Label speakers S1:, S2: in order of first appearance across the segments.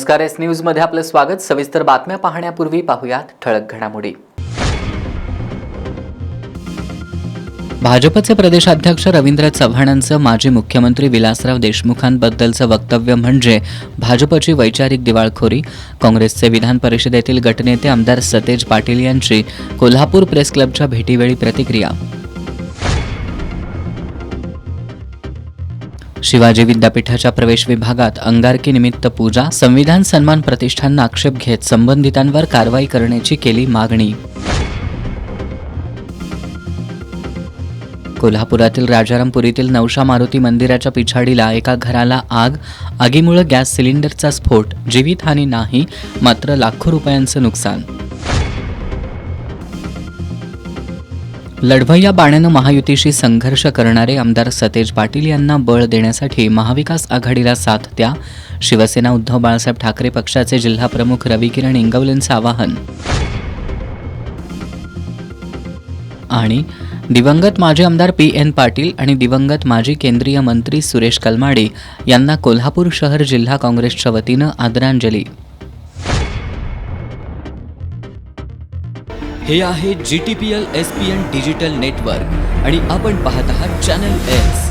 S1: नमस्कार, S news मध्ये आपलं स्वागत। सविस्तर बातम्या पाहण्यापूर्वी पाहूयात ठळक घडामोडी। भाजपचे प्रदेशाध्यक्ष रवींद्र चव्हाणांचं माजी मुख्यमंत्री विलासराव देशमुखांबद्दलचं वक्तव्य म्हणजे भाजपची वैचारिक दिवाळखोरी। काँग्रेसचे विधान परिषदेतील गटनेते आमदार सतेज पाटील यांची कोल्हापूर प्रेस क्लबच्या भेटीवेळी प्रतिक्रिया। शिवाजी विद्यापीठाच्या प्रवेश विभागात अंगारकीनिमित्त पूजा, संविधान सन्मान प्रतिष्ठाननं आक्षेप घेत संबंधितांवर कारवाई करण्याची केली मागणी। कोल्हापुरातील राजारामपुरीतील नवशा मारुती मंदिराच्या पिछाडीला एका घराला आग, आगीमुळे गॅस सिलेंडरचा स्फोट, जीवितहानी नाही मात्र लाखो रुपयांचं नुकसान। लढवय्या बाण्यानं महायुतीशी संघर्ष करणारे आमदार सतेज पाटील यांना बळ देण्यासाठी महाविकास आघाडीला साथ द्या, शिवसेना उद्धव बाळासाहेब ठाकरे पक्षाचे जिल्हाप्रमुख रविकिरण इंगवलेंचं आवाहन। आणि दिवंगत माजी आमदार PN पाटील आणि दिवंगत माजी केंद्रीय मंत्री सुरेश कलमाडी यांना कोल्हापूर शहर जिल्हा काँग्रेसच्या वतीनं आदरांजली।
S2: हे आहे GTPL SPN डिजिटल नेटवर्क आणि आपण पाहत आहात चॅनल एस।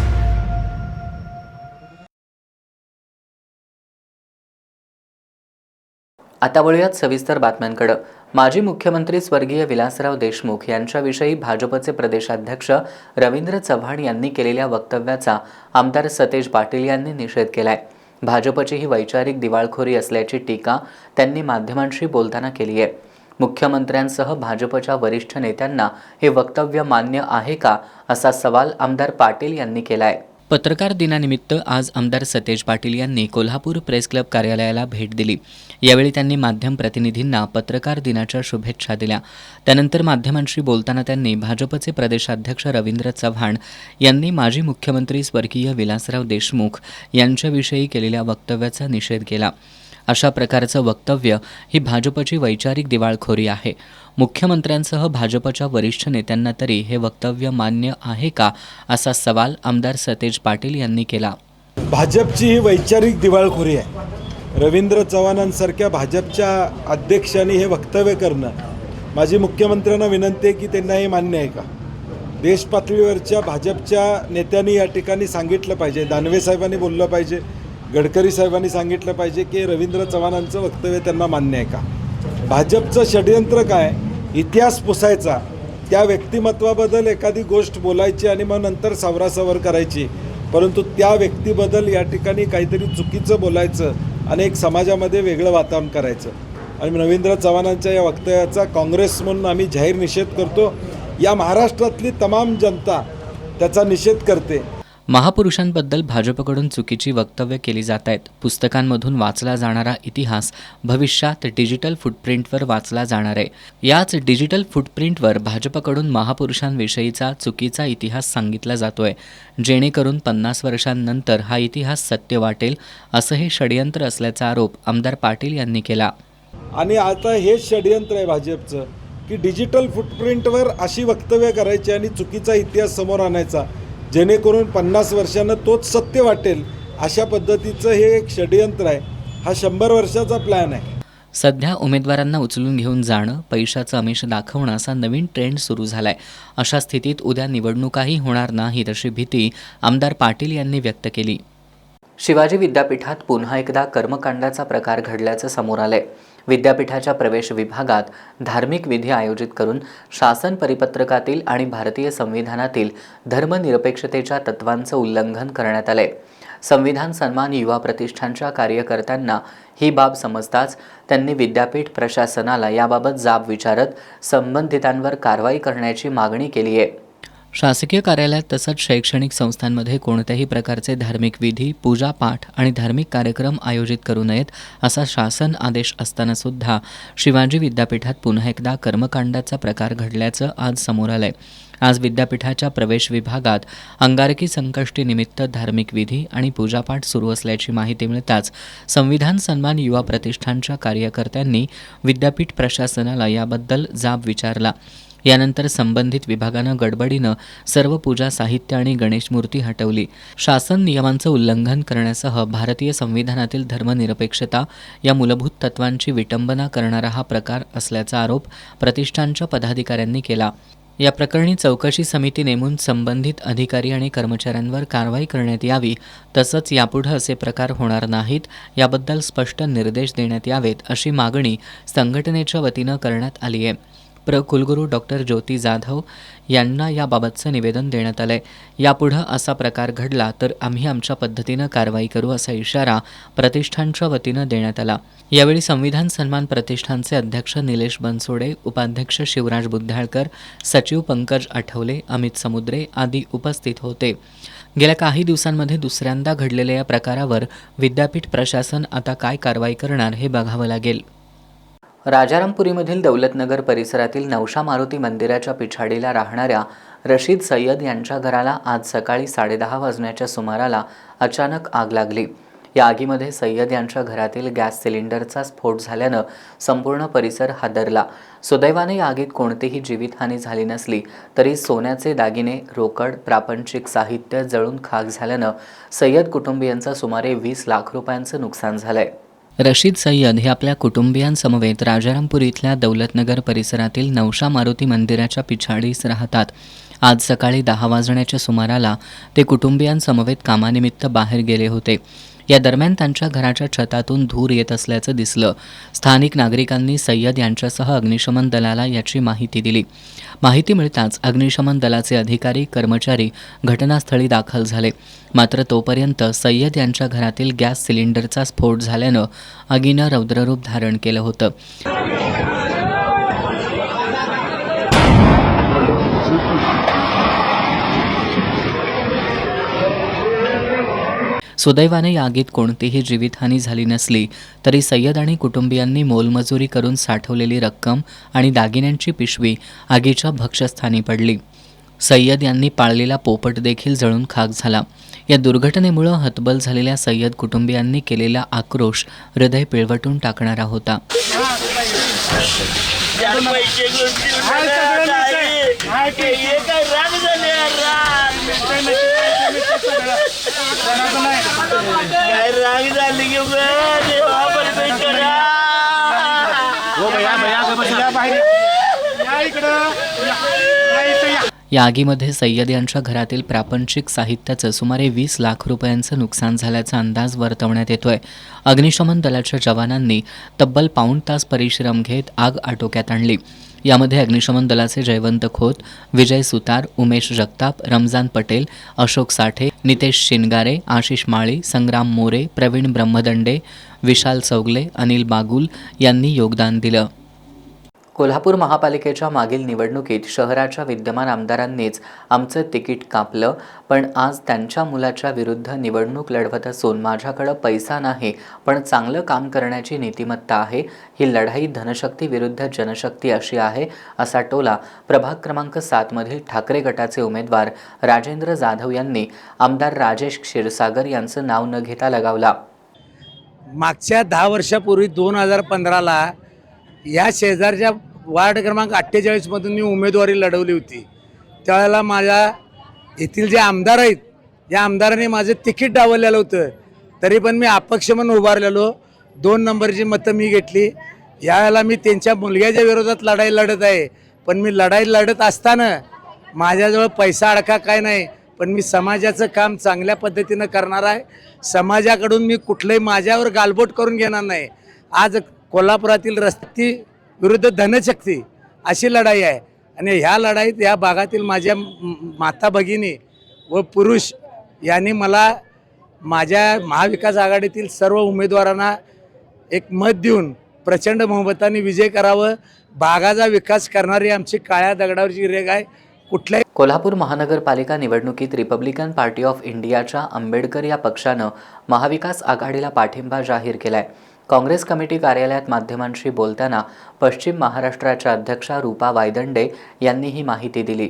S1: आता वळूयात सविस्तर बातम्यांकडे। माजी मुख्यमंत्री स्वर्गीय विलासराव देशमुख यांच्याविषयी भाजपचे प्रदेशाध्यक्ष रवींद्र चव्हाण यांनी केलेल्या वक्तव्याचा आमदार सतेज पाटील यांनी निषेध केलाय। भाजपची ही वैचारिक दिवाळखोरी असल्याची टीका त्यांनी माध्यमांशी बोलताना केली आहे। मुख्यमंत्र्यांसह भाजपच्या वरिष्ठ नेत्यांना हे वक्तव्य मान्य आहे का, असा सवाल आमदार पाटील यांनी केलाय।
S2: पत्रकार दिनानिमित्त आज आमदार सतेज पाटील यांनी कोल्हापूर प्रेस क्लब कार्यालयाला भेट दिली। यावेळी त्यांनी माध्यम प्रतिनिधींना पत्रकार दिनाच्या शुभेच्छा दिल्या। त्यानंतर माध्यमांशी बोलताना त्यांनी भाजपचे प्रदेशाध्यक्ष रवींद्र चव्हाण यांनी माजी मुख्यमंत्री स्वर्गीय विलासराव देशमुख यांच्याविषयी केलेल्या वक्तव्याचा निषेध केला। अशा प्रकारचं वक्तव्य ही भाजपची वैचारिक दिवाळखोरी आहे। मुख्यमंत्र्यांसह भाजपच्या वरिष्ठ नेत्यांना तरी हे वक्तव्य मान्य आहे का, असा सवाल आमदार सतेज पाटील यांनी केला।
S3: भाजपची ही वैचारिक दिवाळखोरी आहे। रवींद्र चव्हाणांसारख्या भाजपच्या अध्यक्षांनी हे वक्तव्य करणं, माझी मुख्यमंत्र्यांना विनंती आहे की त्यांना हे मान्य आहे का। देश पातळीवरच्या भाजपच्या नेत्यांनी या ठिकाणी सांगितलं पाहिजे, दानवे साहेबांनी बोललं पाहिजे, गडकरी साहेबांनी सांगितलं पाहिजे की रवींद्र चव्हाणांचं वक्तव्य त्यांना मान्य आहे का। भाजपचं षडयंत्र काय, इतिहास पुसायचा, त्या व्यक्तिमत्वाबद्दल एखादी गोष्ट बोलायची आणि मग नंतर सावरासावर करायची, परंतु त्या व्यक्तीबद्दल या ठिकाणी काहीतरी चुकीचं बोलायचं आणि एक समाजामध्ये वेगळं वातावरण करायचं। आणि रवींद्र चव्हाणांच्या या वक्तव्याचा काँग्रेस म्हणून आम्ही जाहीर निषेध करतो। या महाराष्ट्रातली तमाम जनता त्याचा निषेध करते।
S2: महापुरुषांबद्दल भाजपकडून चुकीची वक्तव्य केली जात आहेत। पुस्तकांमधून वाचला जाणारा इतिहास भविष्यात डिजिटल फुटप्रिंटवर वाचला जाणार आहे। याच डिजिटल फुटप्रिंटवर भाजपकडून महापुरुषांविषयीचा चुकीचा इतिहास सांगितला जातोय, जेणेकरून 50 वर्षांनंतर हा इतिहास सत्य वाटेल, असं हे षडयंत्र असल्याचा आरोप आमदार पाटील यांनी केला।
S3: आणि आता हेच षडयंत्र आहे भाजपचं की डिजिटल फुटप्रिंटवर अशी वक्तव्य करायची आणि चुकीचा इतिहास समोर आणायचा, जेणेकरून 50 वर्षांना तोच सत्य वाटेल, अशा पद्धतीचं हे एक षडयंत्र आहे। हा 100 वर्षाचा प्लॅन आहे।
S2: सध्या उमेदवारांना उचलून घेऊन जाणं, पैशाचं आमिष दाखवणं असा नवीन ट्रेंड सुरू झालाय। अशा स्थितीत उद्या निवडणुकाही होणार नाहीत अशी भीती आमदार पाटील यांनी व्यक्त केली।
S1: शिवाजी विद्यापीठात पुन्हा एकदा कर्मकांडाचा प्रकार घडल्याचं समोर आलंय। विद्यापीठाच्या प्रवेश विभागात धार्मिक विधी आयोजित करून शासन परिपत्रकातील आणि भारतीय संविधानातील धर्मनिरपेक्षतेच्या तत्वांचं उल्लंघन करण्यात आलंय। संविधान सन्मान युवा प्रतिष्ठानच्या कार्यकर्त्यांना ही बाब समजताच त्यांनी विद्यापीठ प्रशासनाला याबाबत जाब विचारत संबंधितांवर कारवाई करण्याची मागणी केली आहे।
S2: शासकीय कार्यालयात तसंच शैक्षणिक संस्थांमध्ये कोणत्याही प्रकारचे धार्मिक विधी, पूजा पाठ आणि धार्मिक कार्यक्रम आयोजित करू नयेत, असा शासन आदेश असताना सुद्धा शिवाजी विद्यापीठात पुन्हा एकदा कर्मकांडाचा प्रकार घडल्याचं आज समोर आलंय। आज विद्यापीठाच्या प्रवेश विभागात अंगारकी संकष्टीनिमित्त धार्मिक विधी आणि पूजापाठ सुरू असल्याची माहिती मिळताच संविधान सन्मान युवा प्रतिष्ठानच्या कार्यकर्त्यांनी विद्यापीठ प्रशासनाला याबद्दल जाब विचारला। यानंतर संबंधित विभागानं गडबडीनं सर्व पूजा साहित्य आणि गणेश मूर्ती हटवली. शासन नियमांचं उल्लंघन करण्यासह भारतीय संविधानातील धर्मनिरपेक्षता या मूलभूत तत्वांची विटंबना करणारा हा प्रकार असल्याचा आरोप प्रतिष्ठानच्या पदाधिकाऱ्यांनी केला. या प्रकरणी चौकशी समिती नेमून संबंधित अधिकारी आणि कर्मचाऱ्यांवर कारवाई करण्यात यावी, तसंच यापुढे असे प्रकार होणार नाहीत याबद्दल स्पष्ट निर्देश देण्यात यावेत अशी मागणी संघटनेच्या वतीनं करण्यात आली आहे. कुलगुरू डॉक्टर ज्योती जाधव यांना याबाबतचं निवेदन देण्यात आलंय. यापुढं असा प्रकार घडला तर आम्ही आमच्या पद्धतीनं कारवाई करू असा इशारा प्रतिष्ठानच्या वतीनं देण्यात आला. यावेळी संविधान सन्मान प्रतिष्ठानचे अध्यक्ष निलेश बनसोडे, उपाध्यक्ष शिवराज बुद्धाळकर, सचिव पंकज आठवले, अमित समुद्रे आदी उपस्थित होते. गेल्या काही दिवसांमध्ये दुसऱ्यांदा घडलेल्या या प्रकारावर विद्यापीठ प्रशासन आता काय कारवाई करणार हे बघावं लागेल.
S1: राजारामपुरीमधील दौलतनगर परिसरातील नवशा मारुती मंदिराच्या पिछाडीला राहणाऱ्या रशीद सय्यद यांच्या घराला आज सकाळी 10:30 वाजण्याच्या सुमाराला अचानक आग लागली. या आगीमध्ये सय्यद यांच्या घरातील गॅस सिलेंडरचा स्फोट झाल्यानं संपूर्ण परिसर हादरला. सुदैवाने या आगीत कोणतीही जीवितहानी झाली नसली तरी सोन्याचे दागिने, रोकड, प्रापंचिक साहित्य जळून खाक झाल्यानं सय्यद कुटुंबियांचं सुमारे 20 लाख रुपयांचं नुकसान झालंय.
S2: रशीद सय्यद हे आपल्या कुटुंबियांसमवेत राजारामपूर इथल्या दौलतनगर परिसरातील नवशा मारुती मंदिराच्या पिछाडीस राहतात. आज सकाळी 10 वाजण्याच्या सुमाराला ते कुटुंबियांसमवेत कामानिमित्त बाहेर गेले होते. या दरम्यान त्यांच्या घराच्या छतातून धूर येत असल्याचं दिसलं. स्थानिक नागरिकांनी सय्यद यांच्यासह अग्निशमन दलाला याची माहिती दिली. माहिती मिळताच अग्निशमन दलाचे अधिकारी, कर्मचारी घटनास्थळी दाखल झाले. मात्र तोपर्यंत सय्यद यांच्या घरातील गॅस सिलेंडरचा स्फोट झाल्यानं आगीनं रौद्ररूप धारण केलं होतं. सुदैवाने या आगीत कोणतीही जीवितहानी झाली नसली तरी सय्यद आणि कुटुंबियांनी मोलमजुरी करून साठवलेली रक्कम आणि दागिन्यांची पिशवी आगीच्या भक्ष्यस्थानी पडली. सय्यद यांनी पाळलेला पोपट देखील जळून खाक झाला. या दुर्घटनेमुळे हतबल झालेल्या सय्यद कुटुंबियांनी केलेला आक्रोश हृदय पिळवटून टाकणारा होता. या आगीमध्ये सय्यद यांच्या घरातील प्रापंचिक साहित्याचं सुमारे 20 लाख रुपयांचं नुकसान झाल्याचा अंदाज वर्तवण्यात येतोय. अग्निशमन दलाच्या जवानांनी तब्बल पाऊण तास परिश्रम घेत आग आटोक्यात आणली. यामध्ये अग्निशमन दलाचे जयवंत खोत, विजय सुतार, उमेश जगताप, रमजान पटेल, अशोक साठे, नितेश शिनगारे, आशिष माळी, संग्राम मोरे, प्रवीण ब्रह्मदंडे, विशाल चौगले, अनिल बागुल यांनी योगदान दिलं.
S1: कोल्हापूर महापालिकेच्या मागील निवडणुकीत शहराच्या विद्यमान आमदारांनीच आमचं तिकीट कापलं, पण आज त्यांच्या मुलाच्या विरुद्ध निवडणूक लढवत असून माझ्याकडं पैसा नाही पण चांगलं काम करण्याची नीतिमत्ता आहे. ही लढाई धनशक्ती विरुद्ध जनशक्ती अशी आहे, असा टोला प्रभाग क्रमांक 7 मधील ठाकरे गटाचे उमेदवार राजेंद्र जाधव यांनी आमदार राजेश क्षीरसागर यांचं नाव न घेता लगावला.
S4: मागच्या 10 वर्षापूर्वी 2015ला या शेजारच्या वार्ड क्रमांक 48 मधून मी उमेदवारी लढवली होती. त्यावेळेला माझ्या येथील जे आमदार आहेत या आमदारांनी माझं तिकीट डावललेलं होतं, तरी पण मी अपक्ष म्हणून उभारलेलो. 2 नंबरची मतं मी घेतली. यावेळेला मी त्यांच्या मुलग्याच्या विरोधात लढाई लढत आहे, पण मी लढाई लढत असताना माझ्याजवळ पैसा अडका काय नाही, पण मी समाजाचं काम चांगल्या पद्धतीनं करणार आहे. समाजाकडून मी कुठलंही माझ्यावर गालबोट करून घेणार नाही. आज कोल्हापुरातील रस्ती विरुद्ध धनशक्ती अशी लढाई आहे आणि ह्या लढाईत या भागातील माझ्या माता भगिनी व पुरुष यांनी मला माझ्या महाविकास आघाडीतील सर्व उमेदवारांना एक मत देऊन प्रचंड बहुमताने विजय करावं. भागाचा विकास करणारी आमची काळ्या दगडावरची रेघ आहे. कुठल्याही
S1: कोल्हापूर महानगरपालिका निवडणुकीत रिपब्लिकन पार्टी ऑफ इंडियाच्या आंबेडकर या पक्षानं महाविकास आघाडीला पाठिंबा जाहीर केलाय. काँग्रेस कमिटी कार्यालयात माध्यमांशी बोलताना पश्चिम महाराष्ट्राच्या अध्यक्षा रूपा वायदंडे यांनी ही माहिती दिली.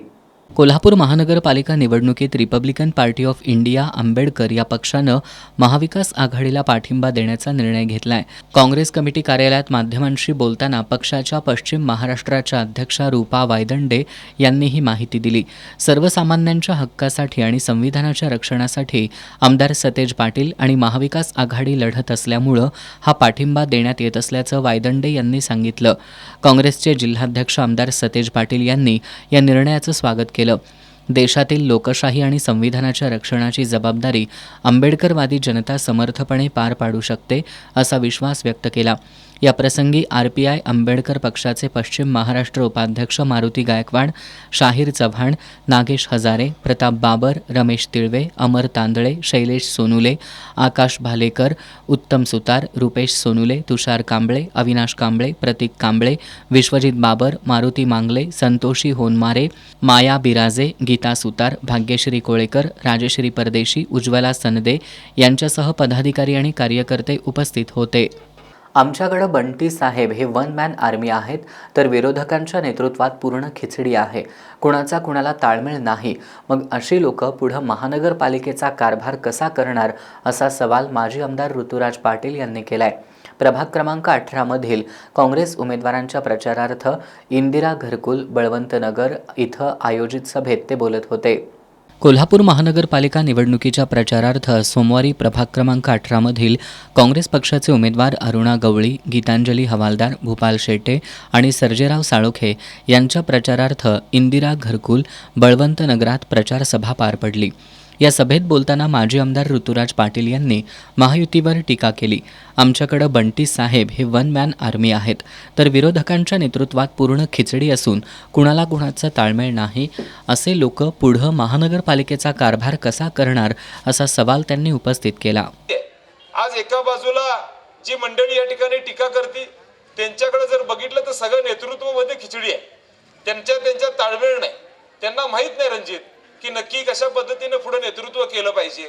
S2: कोल्हापूर महानगरपालिका निवडणुकीत Republican party of India Ambedkar या पक्षानं महाविकास आघाडीला पाठिंबा देण्याचा निर्णय घेतलाय. काँग्रेस कमिटी कार्यालयात माध्यमांशी बोलताना पक्षाच्या पश्चिम महाराष्ट्राच्या अध्यक्षा रूपा वायदंडे यांनी ही माहिती दिली. सर्वसामान्यांच्या हक्कासाठी आणि संविधानाच्या रक्षणासाठी आमदार सतेज पाटील आणि महाविकास आघाडी लढत असल्यामुळं हा पाठिंबा देण्यात येत असल्याचं वायदंडे यांनी सांगितलं. काँग्रेसचे जिल्हाध्यक्ष आमदार सतेज पाटील यांनी या निर्णयाचं स्वागत केलं. देशातील लोकशाही आणि संविधानाच्या रक्षणाची जबाबदारी आंबेडकरवादी जनता समर्थपणे पार पाडू शकते असा विश्वास व्यक्त केला. या प्रसंगी RPI आंबेडकर पक्षाचे पश्चिम महाराष्ट्र उपाध्यक्ष मारुती गायकवाड, शाहीर चव्हाण, नागेश हजारे, प्रताप बाबर, रमेश तिळवे, अमर तांदळे, शैलेश सोनुले, आकाश भालेकर, उत्तम सुतार, रुपेश सोनुले, तुषार कांबळे, अविनाश कांबळे, प्रतीक कांबळे, विश्वजित बाबर, मारुती मांगले, संतोषी होनमारे, माया बिराजे, गीता सुतार, भाग्यश्री कोळेकर, राजश्री परदेशी, उज्ज्वला सनदे यांच्यासह पदाधिकारी आणि कार्यकर्ते उपस्थित होते.
S1: आमच्याकडं बंटी साहेब हे वन मॅन आर्मी आहेत, तर विरोधकांच्या नेतृत्वात पूर्ण खिचडी आहे. कुणाचा कुणाला ताळमेळ नाही. मग अशी लोक पुढं महानगरपालिकेचा कारभार कसा करणार असा सवाल माजी आमदार ऋतुराज पाटील यांनी केलाय. प्रभाग क्रमांक 18 मधील काँग्रेस उमेदवारांच्या प्रचारार्थ इंदिरा घरकुल बळवंतनगर इथं आयोजित सभेत ते बोलत होते.
S2: कोल्हापूर महानगरपालिका निवडणुकीच्या प्रचारार्थ सोमवारी प्रभाग क्रमांक 18 मधील काँग्रेस पक्षाचे उमेदवार अरुणा गवळी, गीतांजली हवालदार, भूपाल शेटे आणि सर्जेराव साळोखे यांच्या प्रचारार्थ इंदिरा घरकुल बळवंतनगरात प्रचार सभा पार पडली. या सभेत बोलताना माजी आमदार ऋतुराज पाटील यांनी महायुतीवर टीका केली. आमच्याकडं बंटी साहेब हे वन मॅन आर्मी आहेत, तर विरोधकांच्या नेतृत्वात पूर्ण खिचडी असून कुणाला कुणाचा ताळमेळ नाही. असे लोक पुढं महानगरपालिकेचा कारभार कसा करणार असा सवाल त्यांनी उपस्थित केला.
S3: आज एका बाजूला जी मंडळी या ठिकाणी टीका करते त्यांच्याकडे जर बघितलं तर सगळं नेतृत्वामध्ये खिचडी आहे. त्यांच्या ताळमेळ नाही. त्यांना माहीत नाही रणजित की नक्की कशा पद्धतीने पुढे नेतृत्व केलं पाहिजे.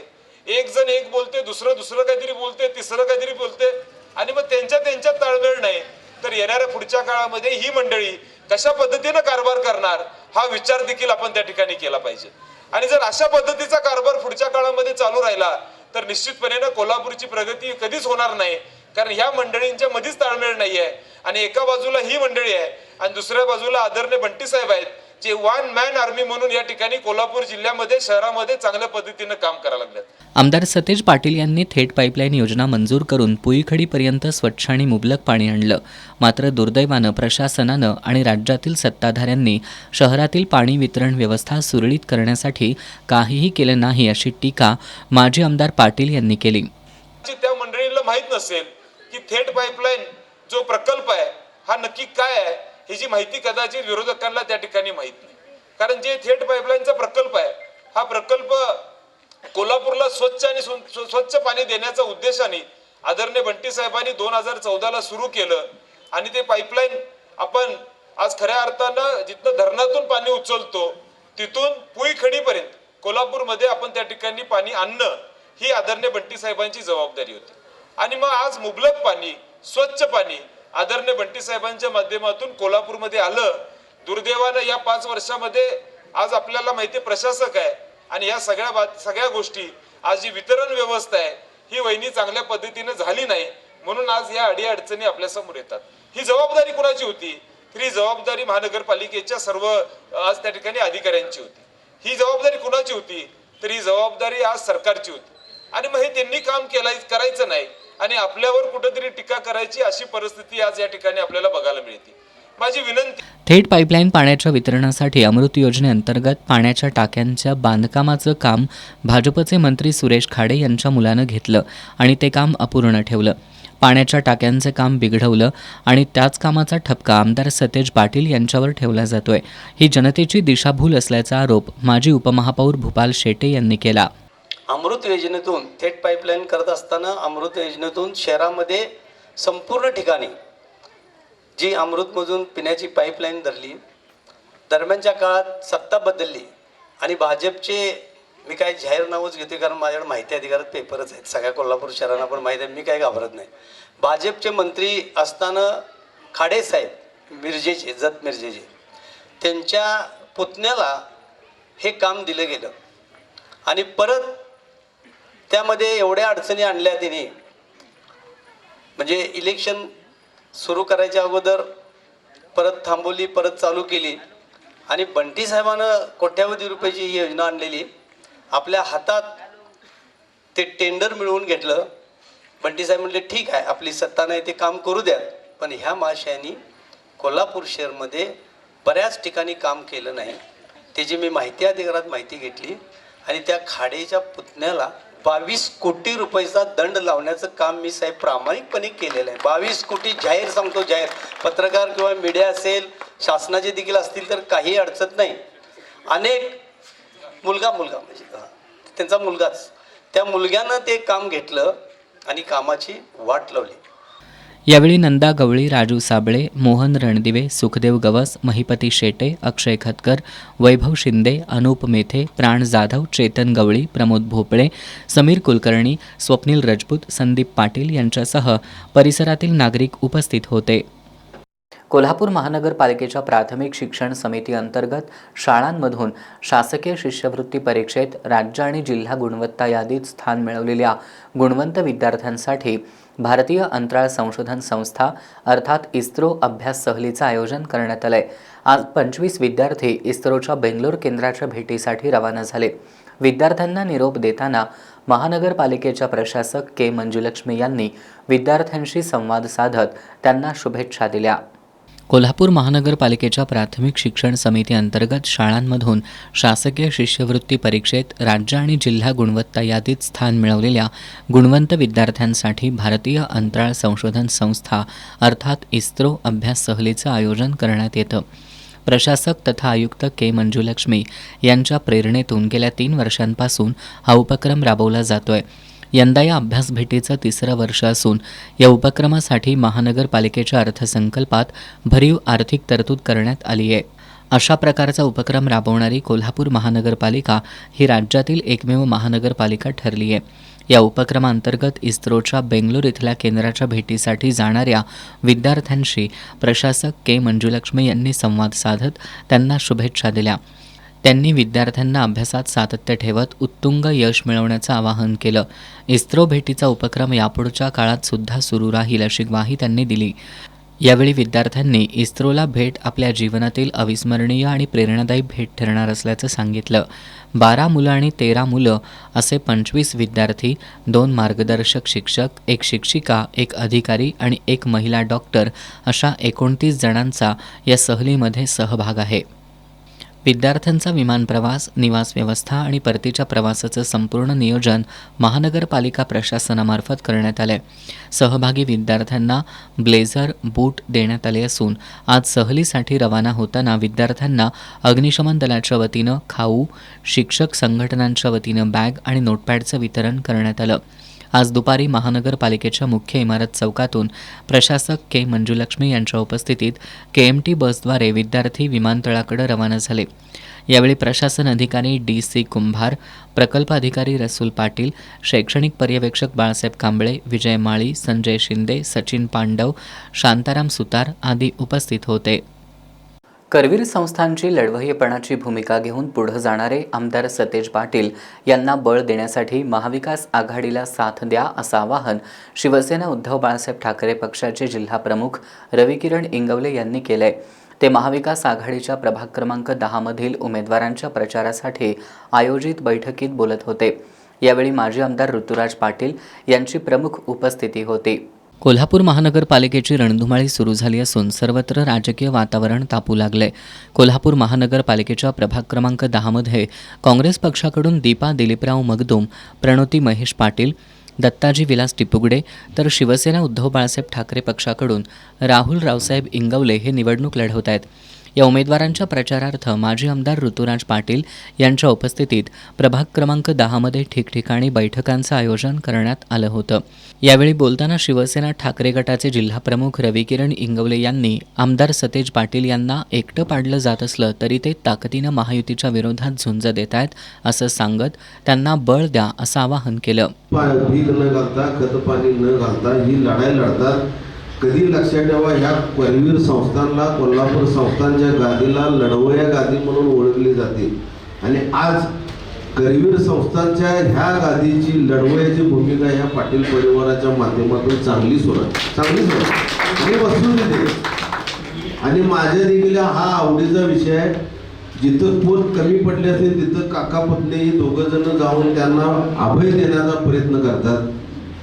S3: एक जण एक बोलते, दुसरं काहीतरी बोलते, तिसरं काहीतरी बोलते आणि मग त्यांच्या ताळमेळ नाही. तर येणाऱ्या पुढच्या काळामध्ये ही मंडळी कशा पद्धतीने कारभार करणार हा विचार देखील आपण त्या ठिकाणी केला पाहिजे. आणि जर अशा पद्धतीचा कारभार पुढच्या काळामध्ये चालू राहिला तर निश्चितपणे कोल्हापूरची प्रगती कधीच होणार नाही. कारण ह्या मंडळींच्या मध्येच ताळमेळ नाही आहे. आणि एका बाजूला ही मंडळी आहे आणि दुसऱ्या बाजूला आदरणीय बंटी साहेब आहेत जे वन मॅन आर्मी म्हणून या ठिकाणी कोल्हापूर जिल्ह्यामध्ये शहरामध्ये चांगल्या पद्धतीने काम करायला लागलेत.
S2: आमदार सतेज पाटील यांनी थेट पाईपलाईन योजना मंजूर करून पुईखडीपर्यंत स्वच्छ आणि मुबलक पाणी आणलं. मात्र दुर्दैवानं प्रशासनानं आणि राज्यातील सत्ताधाऱ्यांनी शहरातील पाणी वितरण व्यवस्था सुरळीत करण्यासाठी काहीही केलं नाही अशी टीका माजी आमदार पाटील यांनी केली.
S3: त्या मंडळींना माहीत नसेल की थेट पाईपलाईन जो प्रकल्प आहे हा नक्की काय आहे ही जी माहिती कदाचित विरोधकांना त्या ठिकाणी माहीत नाही. कारण जे थेट पाईपलाईनचा प्रकल्प आहे हा प्रकल्प कोल्हापूरला स्वच्छ आणि स्वच्छ पाणी देण्याच्या उद्देशाने आदरणीय बंटी साहेबांनी 2014ला सुरू केलं. आणि ते पाईपलाईन आपण आज खऱ्या अर्थानं जिथनं धरणातून पाणी उचलतो तिथून पुईखडीपर्यंत कोल्हापूरमध्ये आपण त्या ठिकाणी पाणी आणणं ही आदरणीय बंटी साहेबांची जबाबदारी होती. आणि मग आज मुबलक पाणी, स्वच्छ पाणी आदरणीय बंटी साहेबांच्या माध्यमातून कोल्हापूरमध्ये आलं. दुर्दैवानं या 5 वर्षामध्ये आज आपल्याला माहिती प्रशासक आहे आणि या सगळ्या गोष्टी आज जी वितरण व्यवस्था आहे ही वहिनी चांगल्या पद्धतीने झाली नाही. म्हणून आज या अडीअडचणी आपल्या समोर येतात. ही जबाबदारी कुणाची होती? तर ही जबाबदारी महानगरपालिकेच्या सर्व आज त्या ठिकाणी अधिकाऱ्यांची होती. ही जबाबदारी कुणाची होती? तर ही जबाबदारी आज सरकारची होती. आणि मग हे त्यांनी काम करायचं नाही आणि आपल्यावर कुठेतरी टीका करायची अशी परिस्थिती आज या ठिकाणी आपल्याला बघायला मिळते. माझी विनंती,
S2: थेट पाईपलाईन पाण्याच्या वितरणासाठी अमृत योजनेअंतर्गत पाण्याच्या टाक्यांच्या बांधकामाचं काम भाजपचे मंत्री सुरेश खाडे यांच्या मुलानं घेतलं आणि ते काम अपूर्ण ठेवलं. पाण्याच्या टाक्यांचे काम बिघडवलं आणि त्याच कामाचा ठपका आमदार सतेज पाटील यांच्यावर ठेवला जातोय. ही जनतेची दिशाभूल असल्याचा आरोप माजी उपमहापौर भूपाल शेटे यांनी केला.
S5: अमृत योजनेतून थेट पाईपलाईन करत असताना अमृत योजनेतून शहरामध्ये संपूर्ण ठिकाणी जी अमृतमधून पिण्याची पाईपलाईन धरली, दरम्यानच्या काळात सत्ता बदलली आणि भाजपचे, मी काय जाहीर नावच घेते कारण माझ्याकडे माहिती अधिकारात पेपरच आहेत, सगळ्या कोल्हापूर शहरांना पण माहिती आहे, मी काही घाबरत नाही. भाजपचे मंत्री असताना खाडे साहेब मिरजेचे, जत मिरजेचे, त्यांच्या पुतण्याला हे काम दिलं गेलं आणि परत त्यामध्ये एवढ्या अडचणी आणल्या तिने, म्हणजे इलेक्शन सुरू करायच्या अगोदर परत थांबवली, परत चालू केली आणि बंटी साहेबानं कोट्यावधी रुपयाची ही योजना आणलेली आपल्या हातात ते टेंडर मिळवून घेतलं. बंटी साहेब म्हणले ठीक आहे, आपली सत्ता नाही ते काम करू द्या, पण ह्या महाशयांनी कोल्हापूर शहरमध्ये बऱ्याच ठिकाणी काम केलं नाही. त्याची मी माहिती अधिकारात माहिती घेतली आणि त्या खाडेच्या पुतण्याला 22 कोटी रुपयाचा दंड लावण्याचं काम मी साहेब प्रामाणिकपणे केलेलं आहे. 22 कोटी जाहीर सांगतो, जाहीर. पत्रकार किंवा मीडिया असेल, शासनाचे देखील असतील तर काही अडचण नाही. अनेक मुलगा म्हणजे त्यांचा मुलगाच, त्या मुलग्यानं ते काम घेतलं आणि कामाची वाट लावली.
S2: यावेळी नंदा गवळी, राजू साबळे, मोहन रणदिवे, सुखदेव गवस, महिपती शेटे, अक्षय खतकर, वैभव शिंदे, अनुप मेथे, प्राण जाधव, चेतन गवळी, प्रमोद भोपळे, समीर कुलकर्णी, स्वप्नील राजपूत, संदीप पाटील यांच्यासह परिसरातील नागरिक उपस्थित होते.
S1: कोल्हापूर महानगरपालिकेच्या प्राथमिक शिक्षण समिती अंतर्गत शाळांमधून शासकीय शिष्यवृत्ती परीक्षेत राज्य आणि जिल्हा गुणवत्ता यादीत स्थान मिळवलेल्या गुणवंत विद्यार्थ्यांसाठी भारतीय अंतराळ संशोधन संस्था अर्थात इस्रो अभ्यास सहलीचं आयोजन करण्यात आलंय. आज 25 विद्यार्थी इस्रोच्या बेंगलोर केंद्राच्या भेटीसाठी रवाना झाले. विद्यार्थ्यांना निरोप देताना महानगरपालिकेच्या प्रशासक के मंजुलक्ष्मी यांनी विद्यार्थ्यांशी संवाद साधत त्यांना शुभेच्छा दिल्या.
S2: कोल्हापूर महानगरपालिकेच्या प्राथमिक शिक्षण समिती अंतर्गत शाळांमधून शासकीय शिष्यवृत्ती परीक्षेत राज्य आणि जिल्हा गुणवत्ता यादीत स्थान मिळवलेल्या गुणवंत विद्यार्थ्यांसाठी भारतीय अंतराळ संशोधन संस्था अर्थात इस्रो अभ्यास सहलीचं आयोजन करण्यात येतं. प्रशासक तथा आयुक्त के मंजुलक्ष्मी यांच्या प्रेरणेतून गेल्या 3 वर्षांपासून हा उपक्रम राबवला जातोय. यंदा या अभ्यास भेटीचं 3रं वर्ष असून या उपक्रमासाठी महानगरपालिकेच्या अर्थसंकल्पात भरीव आर्थिक तरतूद करण्यात आली आहे. अशा प्रकारचा उपक्रम राबवणारी कोल्हापूर महानगरपालिका ही राज्यातील एकमेव महानगरपालिका ठरली आहे. या उपक्रमांतर्गत इस्रोच्या बेंगलोर इथल्या केंद्राच्या भेटीसाठी जाणाऱ्या विद्यार्थ्यांशी प्रशासक के मंजुलक्ष्मी यांनी संवाद साधत त्यांना शुभेच्छा दिल्या. त्यांनी विद्यार्थ्यांना अभ्यासात सातत्य ठेवत उत्तुंग यश मिळवण्याचं आवाहन केलं. इस्रो भेटीचा उपक्रम यापुढच्या काळात सुद्धा सुरू राहील अशी ग्वाही त्यांनी दिली. यावेळी विद्यार्थ्यांनी इस्रोला भेट आपल्या जीवनातील अविस्मरणीय आणि प्रेरणादायी भेट ठरणार असल्याचं सांगितलं. 12 मुलं आणि 13 मुलं असे 25 विद्यार्थी, 2 मार्गदर्शक शिक्षक, 1 शिक्षिका, 1 अधिकारी आणि 1 महिला डॉक्टर अशा 29 जणांचा या सहलीमध्ये सहभाग आहे. विद्यार्थ्यांचा विमान प्रवास, निवास व्यवस्था आणि परतीच्या प्रवासाचं संपूर्ण नियोजन महानगरपालिका प्रशासनामार्फत करण्यात आलं आहे. सहभागी विद्यार्थ्यांना ब्लेझर, बूट देण्यात आले असून आज सहलीसाठी रवाना होताना विद्यार्थ्यांना अग्निशमन दलाच्या वतीनं खाऊ, शिक्षक संघटनांच्या वतीनं बॅग आणि नोटपॅडचं वितरण करण्यात आलं. आज दुपारी महानगरपालिकेच्या मुख्य इमारत चौकातून प्रशासक के मंजुलक्ष्मी यांच्या उपस्थितीत KMT बसद्वारे विद्यार्थी विमानतळाकडे रवाना झाले. यावेळी प्रशासन अधिकारी DC कुंभार, प्रकल्प अधिकारी रसूल पाटील, शैक्षणिक पर्यवेक्षक बाळासाहेब कांबळे, विजय माळी, संजय शिंदे, सचिन पांडव, शांताराम सुतार आदी उपस्थित होते.
S1: करवीर संस्थांची लढवय्येपणाची भूमिका घेऊन पुढे जाणारे आमदार सतेज पाटील यांना बळ देण्यासाठी महाविकास आघाडीला साथ द्या असं आवाहन शिवसेना उद्धव बाळासाहेब ठाकरे पक्षाचे जिल्हा प्रमुख रविकिरण इंगवले यांनी केलंय. ते महाविकास आघाडीच्या प्रभाग क्रमांक 10 मधील उमेदवारांच्या प्रचारासाठी आयोजित बैठकीत बोलत होते. यावेळी माजी आमदार ऋतुराज पाटील यांची प्रमुख उपस्थिती होती.
S2: कोल्हापूर महानगरपालिकेची रणधुमाळी सुरू झाली असून सर्वत्र राजकीय वातावरण तापू लागले. कोल्हापूर महानगरपालिकेच्या प्रभाग क्रमांक 10 मध्ये काँग्रेस पक्षाकडून दीपा दिलीपराव मगदूम, प्रणोती महेश पाटील, दत्ताजी विलास टिपुगडे तर शिवसेना उद्धव बाळासाहेब ठाकरे पक्षाकडून राहुल रावसाहेब इंगवले हे निवडणूक लढवत आहेत. या उमेदवारांच्या प्रचारार्थ माजी आमदार ऋतुराज पाटील यांच्या उपस्थितीत प्रभाग क्रमांक 10 मध्ये ठिकठिकाणी बैठकांचं आयोजन करण्यात आलं होतं. यावेळी बोलताना शिवसेना ठाकरे गटाचे जिल्हाप्रमुख रविकिरण इंगवले यांनी आमदार सतेज पाटील यांना एकटं पाडलं जात असलं तरी ते ताकदीनं महायुतीच्या विरोधात झुंज देत आहेत असं सांगत त्यांना बळ द्या असं आवाहन केलं.
S6: भीक न घालता, खत पाणी न घालता ही लढाई लढतात. कधी लक्षात ठेवा, ह्या करवीर संस्थांना कोल्हापूर संस्थांच्या गादीला लढवया गादी म्हणून ओळखली जाते. आणि आज करवीर संस्थांच्या ह्या गादीची लढवयाची भूमिका ह्या पाटील परिवाराच्या माध्यमातून चांगली सुरू आहे आणि वस्तुस्थिती आणि माझ्या देखील हा आवडीचा विषय आहे. जिथं पोट कमी पडले असेल तिथं काका पुतणे दोघं जण जाऊन त्यांना अभय देण्याचा प्रयत्न करतात.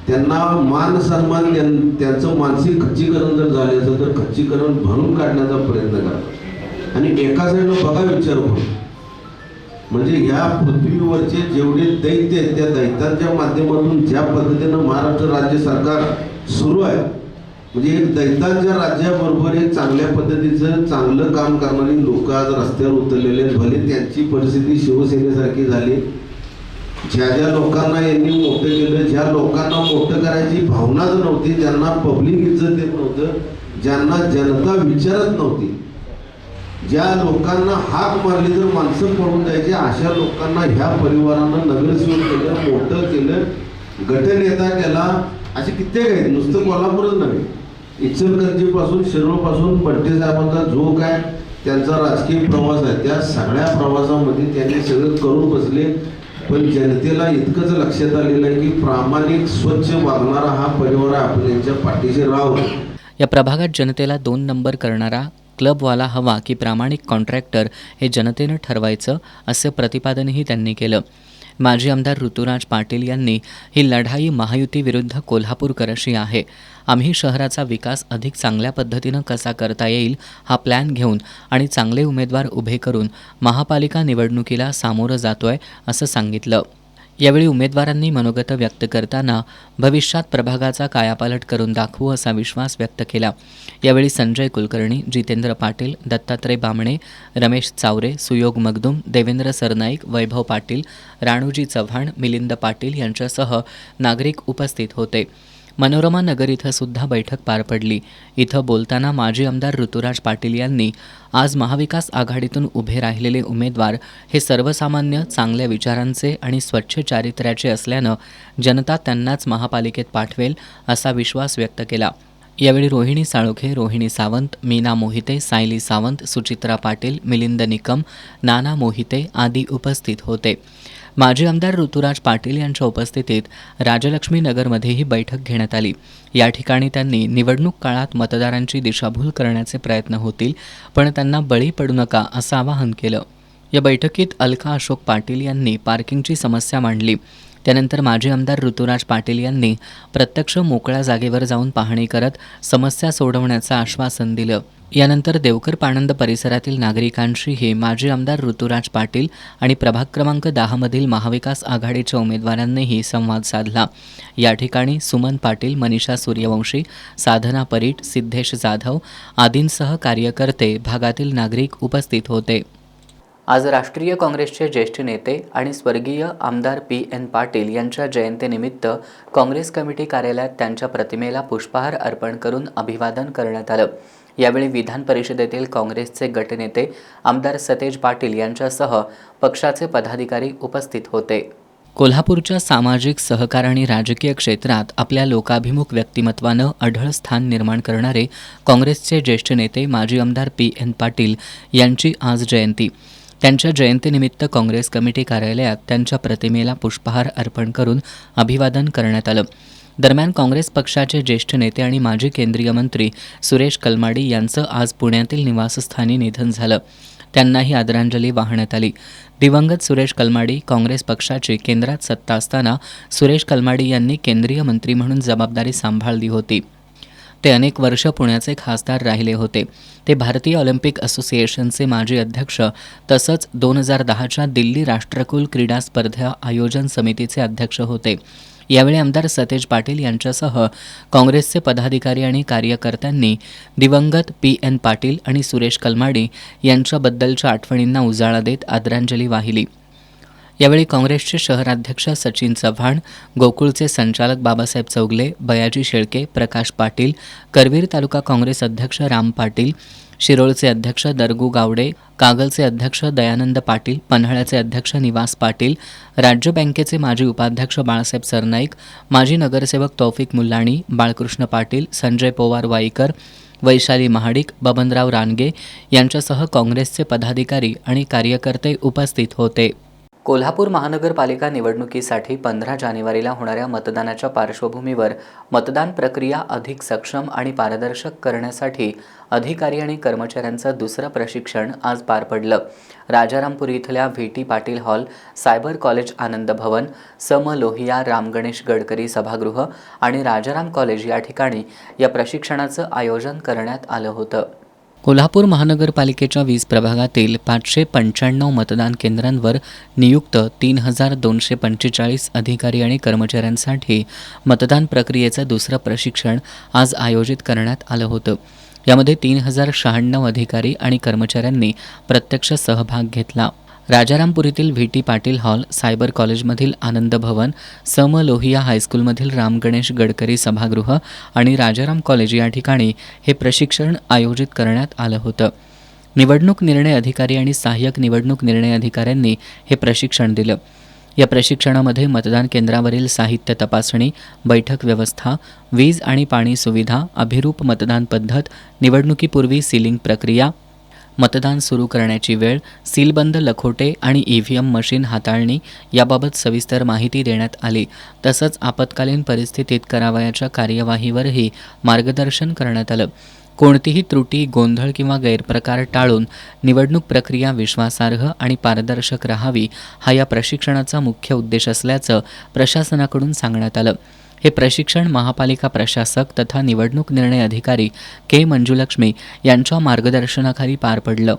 S6: त्यांना मान सन्मान त्यांचं मानसिक खच्चीकरण जर झाले असेल तर खच्चीकरण भरून काढण्याचा प्रयत्न करतात. आणि एका साईडला बघा विचार करून म्हणजे ह्या पृथ्वीवरचे जेवढे दैत्य आहेत त्या दैत्यांच्या माध्यमातून ज्या पद्धतीनं महाराष्ट्र राज्य सरकार सुरू आहे म्हणजे एक दैत्यांच्या राज्याबरोबर एक चांगल्या पद्धतीचं चांगलं काम करणारी लोक आज रस्त्यावर उतरलेले आहेत. भले त्यांची परिस्थिती शिवसेनेसारखी झाली. ज्या ज्या लोकांना यांनी मोठं केलं, ज्या लोकांना मोठं करायची भावनाच नव्हती, ज्यांना पब्लिक इज्जत देत नव्हतं, ज्यांना जनता विचारत नव्हती, ज्या लोकांना हाक मारली तर माणसं पळून जायची अशा लोकांना ह्या परिवारानं नगरसेवक केलं, मोठं केलं, गटनेता केला. असे कित्येक आहेत. नुसतं कोल्हापूरच नव्हे, इचलकरंजीपासून शिरोळपासून बट्टे साहेबांचा जो काय त्यांचा राजकीय प्रवास आहे त्या सगळ्या प्रवासामध्ये त्यांनी सगळं करून बसले. पण जनतेला इतकंच लक्षात आलेलं आहे की प्रामाणिक स्वच्छ वागणारा हा परिवार आपण यांच्या पाठीशी राहावं.
S2: या प्रभागात जनतेला 2 नंबर करणारा क्लबवाला हवा की प्रामाणिक कॉन्ट्रॅक्टर हे जनतेनं ठरवायचं असं प्रतिपादनही त्यांनी केलं. माजी आमदार ऋतुराज पाटील यांनी ही लढाई महायुतीविरुद्ध कोल्हापूरकर अशी आहे. आम्ही शहराचा विकास अधिक चांगल्या पद्धतीनं कसा करता येईल हा प्लॅन घेऊन आणि चांगले उमेदवार उभे करून महापालिका निवडणुकीला सामोरं जातोय असं सांगितलं. यावेळी उमेदवारांनी मनोगत व्यक्त करताना भविष्यात प्रभागाचा कायापालट करून दाखवू असा विश्वास व्यक्त केला. यावेळी संजय कुलकर्णी, जितेंद्र पाटील, दत्तात्रय बामणे, रमेश चावरे, सुयोग मगदूम, देवेंद्र सरनाईक, वैभव पाटील, राणूजी चव्हाण, मिलिंद पाटील यांच्यासह नागरिक उपस्थित होते. मनोरमा नगर इथं सुद्धा बैठक पार पडली. इथं बोलताना माजी आमदार ऋतुराज पाटील यांनी आज महाविकास आघाडीतून उभे राहिलेले उमेदवार हे सर्वसामान्य, चांगल्या विचारांचे आणि स्वच्छ चारित्र्याचे असल्यानं जनता त्यांनाच महापालिकेत पाठवेल असा विश्वास व्यक्त केला. यावेळी रोहिणी साळोखे, रोहिणी सावंत, मीना मोहिते, सायली सावंत, सुचित्रा पाटील, मिलिंद निकम, नाना मोहिते आदी उपस्थित होते. माजी आमदार ऋतुराज पाटील यांच्या उपस्थितीत राजलक्ष्मी नगरमध्येही बैठक घेण्यात आली. या ठिकाणी त्यांनी निवडणूक काळात मतदारांची दिशाभूल करण्याचे प्रयत्न होतील पण त्यांना बळी पडू नका असं आवाहन केलं. या बैठकीत अलका अशोक पाटील यांनी पार्किंगची समस्या मांडली. त्यानंतर माजी आमदार ऋतुराज पाटील यांनी प्रत्यक्ष मोकळ्या जागेवर जाऊन पाहणी करत समस्या सोडवण्याचं आश्वासन दिलं. यानंतर देवकर पाणंद परिसरातील नागरिकांशीही माजी आमदार ऋतुराज पाटील आणि प्रभाग क्रमांक 10 मधील महाविकास आघाडीच्या उमेदवारांनीही संवाद साधला. या ठिकाणी सुमन पाटील, मनीषा सूर्यवंशी, साधना परीट, सिद्धेश जाधव आदींसह कार्यकर्ते, भागातील नागरिक उपस्थित होते.
S1: आज राष्ट्रीय काँग्रेसचे ज्येष्ठ नेते आणि स्वर्गीय आमदार P.N. पाटील यांच्या जयंतीनिमित्त काँग्रेस कमिटी कार्यालयात त्यांच्या प्रतिमेला पुष्पहार अर्पण करून अभिवादन करण्यात आलं. यावेळी विधान परिषदेतील काँग्रेसचे गटनेते आमदार सतेज पाटील यांच्यासह पक्षाचे पदाधिकारी उपस्थित होते.
S2: कोल्हापूरच्या सामाजिक, सहकार आणि राजकीय क्षेत्रात आपल्या लोकाभिमुख व्यक्तिमत्वानं अढळ स्थान निर्माण करणारे काँग्रेसचे ज्येष्ठ नेते माजी आमदार P.N. पाटील यांची आज जयंती. त्यांच्या जयंतीनिमित्त काँग्रेस कमिटी कार्यालयात त्यांच्या प्रतिमेला पुष्पहार अर्पण करून अभिवादन करण्यात आलं. दरम्यान काँग्रेस पक्षाचे ज्येष्ठ नेते आणि माजी केंद्रीय मंत्री सुरेश कलमाडी यांचं आज पुण्यातील निवासस्थानी निधन झालं. त्यांनाही आदरांजली वाहण्यात आली. दिवंगत सुरेश कलमाडी काँग्रेस पक्षाची केंद्रात सत्ता असताना सुरेश कलमाडी यांनी केंद्रीय मंत्री म्हणून जबाबदारी सांभाळली होती. ते अनेक वर्ष पुण्याचे खासदार राहिले होते. ते भारतीय ऑलिम्पिक असोसिएशनचे माजी अध्यक्ष तसंच 2010च्या दिल्ली राष्ट्रकुल क्रीडा स्पर्धा आयोजन समितीचे अध्यक्ष होते. यावेळी आमदार सतेज पाटील यांच्यासह काँग्रेसचे पदाधिकारी आणि कार्यकर्त्यांनी दिवंगत P.N. पाटील आणि सुरेश कलमाडी यांच्याबद्दलच्या आठवणींना उजाळा देत आदरांजली वाहिली. यावेळी काँग्रेसचे शहराध्यक्ष सचिन चव्हाण, गोकुळचे संचालक बाबासाहेब चौगले, बयाजी शेळके, प्रकाश पाटील, करवीर तालुका काँग्रेस अध्यक्ष राम पाटील, शिरोळचे अध्यक्ष दरगू गावडे, कागलचे अध्यक्ष दयानंद पाटील, पन्हाळ्याचे अध्यक्ष निवास पाटील, राज्य बँकेचे माजी उपाध्यक्ष बाळासाहेब सरनाईक, माजी नगरसेवक तौफिक मुल्लाणी, बाळकृष्ण पाटील, संजय पोवार वाईकर, वैशाली महाडिक, बबनराव रानगे यांच्यासह काँग्रेसचे पदाधिकारी आणि कार्यकर्ते उपस्थित होते.
S1: कोल्हापूर महानगरपालिका निवडणुकीसाठी 15 जानेवारीला होणाऱ्या मतदानाच्या पार्श्वभूमीवर मतदान प्रक्रिया अधिक सक्षम आणि पारदर्शक करण्यासाठी अधिकारी आणि कर्मचाऱ्यांचं दुसरं प्रशिक्षण आज पार पडलं. राजारामपुरी इथल्या व्ही.टी. पाटील हॉल, सायबर कॉलेज आनंद भवन, सम लोहिया राम गणेश गडकरी सभागृह आणि राजाराम कॉलेज या ठिकाणी या प्रशिक्षणाचं आयोजन करण्यात आलं होतं.
S2: कोल्हापूर महानगरपालिकेच्या 20 प्रभागातील 595 मतदान केंद्रांवर नियुक्त 3245 अधिकारी आणि कर्मचाऱ्यांसाठी मतदान प्रक्रियेचं दुसरं प्रशिक्षण आज आयोजित करण्यात आलं होतं. यामध्ये 3096 अधिकारी आणि कर्मचाऱ्यांनी प्रत्यक्ष सहभाग घेतला. राजारामपुरीतील व्ही.टी. पाटील हॉल, सायबर कॉलेजमधील आनंद भवन, सम लोहिया हायस्कूलमधील राम गणेश गडकरी सभागृह आणि राजाराम कॉलेज या ठिकाणी हे प्रशिक्षण आयोजित करण्यात आलं होतं. निवडणूक निर्णय अधिकारी आणि सहाय्यक निवडणूक निर्णय अधिकाऱ्यांनी हे प्रशिक्षण दिलं. या प्रशिक्षणामध्ये मतदान केंद्रावरील साहित्य तपासणी, बैठक व्यवस्था, वीज आणि पाणी सुविधा, अभिरूप मतदान पद्धत, निवडणुकीपूर्वी सीलिंग प्रक्रिया, मतदान सुरू करण्याची वेळ, सीलबंद लखोटे आणि EVM मशीन हाताळणी याबाबत सविस्तर माहिती देण्यात आली. तसंच आपत्कालीन परिस्थितीत करावयाच्या कार्यवाहीवरही मार्गदर्शन करण्यात आलं. कोणतीही त्रुटी, गोंधळ किंवा गैरप्रकार टाळून निवडणूक प्रक्रिया विश्वासार्ह आणि पारदर्शक राहावी हा या प्रशिक्षणाचा मुख्य उद्देश असल्याचं प्रशासनाकडून सांगण्यात आलं. हे प्रशिक्षण महापालिका प्रशासक तथा निवडणूक निर्णय अधिकारी के. मंजुलक्ष्मी यांच्या मार्गदर्शनाखाली पार पडलं.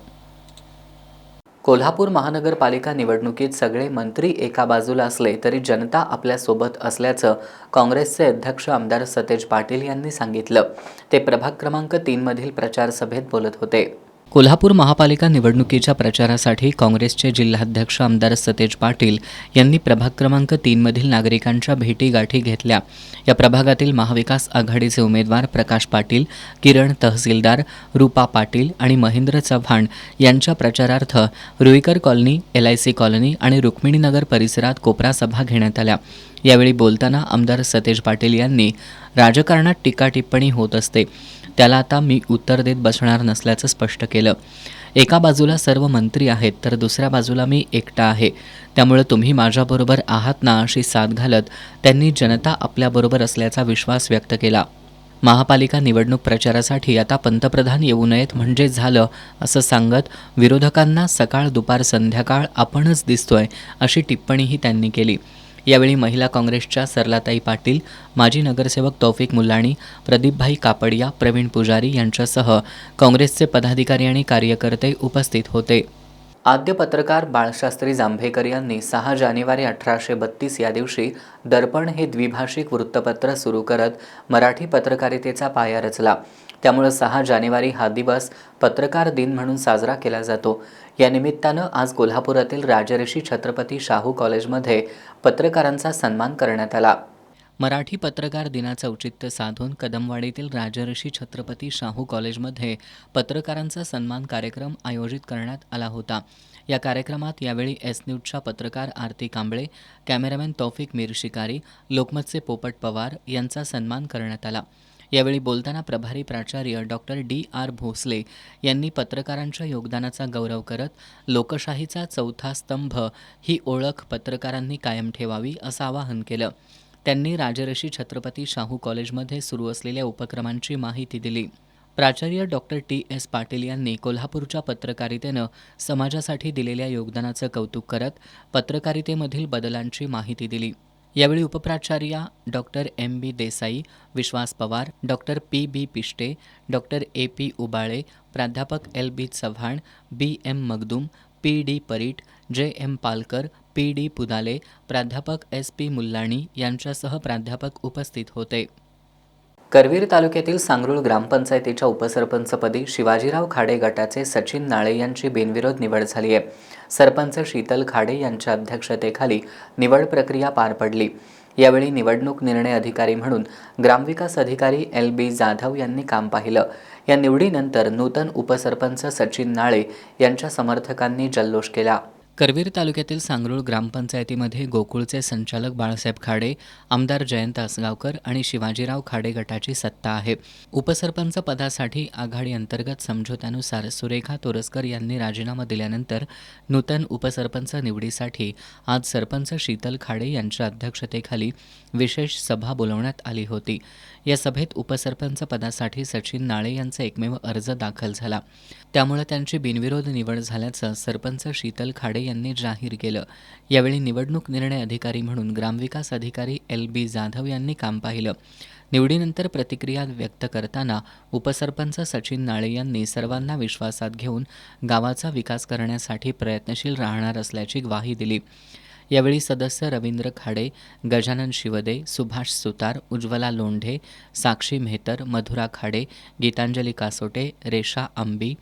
S1: कोल्हापूर महानगरपालिका निवडणुकीत सगळे मंत्री एका बाजूला असले तरी जनता आपल्यासोबत असल्याचं काँग्रेसचे अध्यक्ष आमदार सतेज पाटील यांनी सांगितलं. ते प्रभाग क्रमांक 3 मधील प्रचार सभेत बोलत होते.
S2: कोल्हापूर महापालिका निवडणुकीच्या प्रचारासाठी काँग्रेसचे जिल्हाध्यक्ष आमदार सतेज पाटील यांनी प्रभाग क्रमांक 3 मधील नागरिकांच्या भेटीगाठी घेतल्या. या प्रभागातील महाविकास आघाडीचे उमेदवार प्रकाश पाटील, किरण तहसीलदार, रूपा पाटील आणि महेंद्र चव्हाण यांच्या प्रचारार्थ रुईकर कॉलनी, LIC कॉलनी आणि रुक्मिणीनगर परिसरात कोपरा सभा घेण्यात आल्या. यावेळी बोलताना आमदार सतेज पाटील यांनी राजकारणात टीका टिप्पणी होत असते, त्याला आता मी उत्तर देत बसणार नसल्याचं स्पष्ट केलं. एका बाजूला सर्व मंत्री आहेत तर दुसऱ्या बाजूला मी एकटा आहे, त्यामुळे तुम्ही माझ्याबरोबर आहात ना अशी साथ घालत त्यांनी जनता आपल्याबरोबर असल्याचा विश्वास व्यक्त केला. महापालिका निवडणूक प्रचारासाठी आता पंतप्रधान येऊ नयेत म्हणजे झालं असं सांगत विरोधकांना सकाळ दुपार संध्याकाळ आपणच दिसतोय अशी टिप्पणीही त्यांनी केली. यावेळी महिला काँग्रेसच्या सरलाताई पाटील, माजी नगरसेवक तौफिक मुल्लाणी, प्रदीपभाई कापडिया, प्रवीण पुजारी यांच्यासह काँग्रेसचे पदाधिकारी आणि कार्यकर्ते उपस्थित होते.
S1: आद्य पत्रकार बाळशास्त्री जांभेकर यांनी 6 जानेवारी 1832 या दिवशी दर्पण हे द्विभाषिक वृत्तपत्र सुरू करत मराठी पत्रकारितेचा पाया रचला. त्यामुळे 6 जानेवारी हा दिवस पत्रकार दिन म्हणून साजरा केला जातो. या निमित्तानं आज कोल्हापुरातील राजर्षी छत्रपती शाहू कॉलेजमध्ये पत्रकारांचा सन्मान करण्यात आला.
S2: मराठी पत्रकार दिनाचं औचित्य साधून कदमवाडीतील राजर्षी छत्रपती शाहू कॉलेजमध्ये पत्रकारांचा सन्मान कार्यक्रम आयोजित करण्यात आला होता. या कार्यक्रमात यावेळी S न्यूजच्या पत्रकार आरती कांबळे, कॅमेरामॅन तौफिक मिरशिकारी, लोकमतचे पोपट पवार यांचा सन्मान करण्यात आला. यावेळी बोलताना प्रभारी प्राचार्य डॉक्टर D.R. भोसले यांनी पत्रकारांच्या योगदानाचा गौरव करत लोकशाहीचा चौथा स्तंभ ही ओळख पत्रकारांनी कायम ठेवावी असं आवाहन केलं. त्यांनी राजर्षी छत्रपती शाहू कॉलेजमध्ये सुरू असलेल्या उपक्रमांची माहिती दिली. प्राचार्य डॉक्टर T.S. पाटील यांनी कोल्हापूरच्या पत्रकारितेनं समाजासाठी दिलेल्या योगदानाचं कौतुक करत पत्रकारितेमधील बदलांची माहिती दिली. यावेळी उपप्राचार्या doctor M.B. Desai, Vishwas Pawar, doctor P.B. Pishte, doctor A.P. Ubale, प्राध्यापक L.B. Chavan, B.M. Magdum, P.D. Parit, J.M. Palkar, P.D. Pudale, प्राध्यापक S.P. मुल्लाणी यांच्यासह प्राध्यापक उपस्थित होते.
S1: करवीर तालुक्यातील सांगरुळ ग्रामपंचायतीच्या उपसरपंचपदी शिवाजीराव खाडे गटाचे सचिन नाळे यांची बिनविरोध निवड झाली आहे. सरपंच शीतल खाडे यांच्या अध्यक्षतेखाली निवड प्रक्रिया पार पडली. यावेळी निवडणूक निर्णय अधिकारी म्हणून ग्रामविकास अधिकारी L.B. जाधव यांनी काम पाहिलं. या निवडीनंतर नूतन उपसरपंच सचिन नाळे यांच्या समर्थकांनी जल्लोष केला.
S2: करवीर तालुक्यातील सांगरूळ ग्रामपंचायतीमध्ये गोकुळचे संचालक बाळासाहेब खाडे, आमदार जयंत आसगावकर आणि शिवाजीराव खाडे गटाची सत्ता आहे. उपसरपंच पदासाठी आघाडी अंतर्गत समझोत्यानुसार सुरेखा तोरसकर यांनी राजीनामा दिल्यानंतर नूतन उपसरपंच निवडीसाठी आज सरपंच शीतल खाडे यांच्या अध्यक्षतेखाली विशेष सभा बोलवण्यात आली होती. या सभेत उपसरपंच पदासाठी सचिन नाळे यांचा एकमेव अर्ज दाखल झाला. त्यामुळे त्यांची बिनविरोध निवड झाल्याचं सरपंच शीतल खाडे यांनी जाहीर केलं. यावेळी निवडणूक निर्णय अधिकारी म्हणून ग्रामविकास अधिकारी LB जाधव यांनी काम पाहिलं. निवडीनंतर प्रतिक्रिया व्यक्त करताना उपसरपंच सचिन नाळे यांनी सर्वांना विश्वासात घेऊन गावाचा विकास करण्यासाठी प्रयत्नशील राहणार असल्याची ग्वाही दिली. यावेळी सदस्य रवींद्र खाडे, गजानन शिवदे, सुभाष सुतार, उज्ज्वला लोंढे, साक्षी मेहतर, मधुरा खाडे, गीतांजली कासोटे, रेशा आंबी,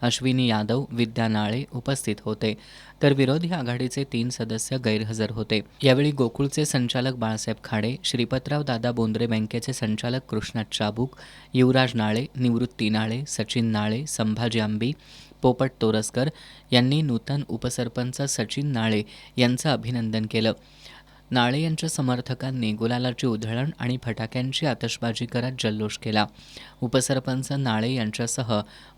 S2: अश्विनी यादव, विद्या नाळे उपस्थित होते. तर विरोधी आघाडीचे 3 सदस्य गैरहजर होते. यावेळी गोकुळचे संचालक बाळासाहेब खाडे, श्रीपतराव दादा बोंद्रे बँकेचे संचालक कृष्णात चाबूक, युवराज नाळे, निवृत्ती नाळे, सचिन नाळे, संभाजी आंबी, पोपट तोरसकर यांनी नूतन उपसरपंच सचिन नाळे यांचं अभिनंदन केलं. नाळे यांच्या समर्थकांनी गुलालाची उधळण आणि फटाक्यांची आतषबाजी करत जल्लोष केला. उपसरपंच नाळे यांच्यासह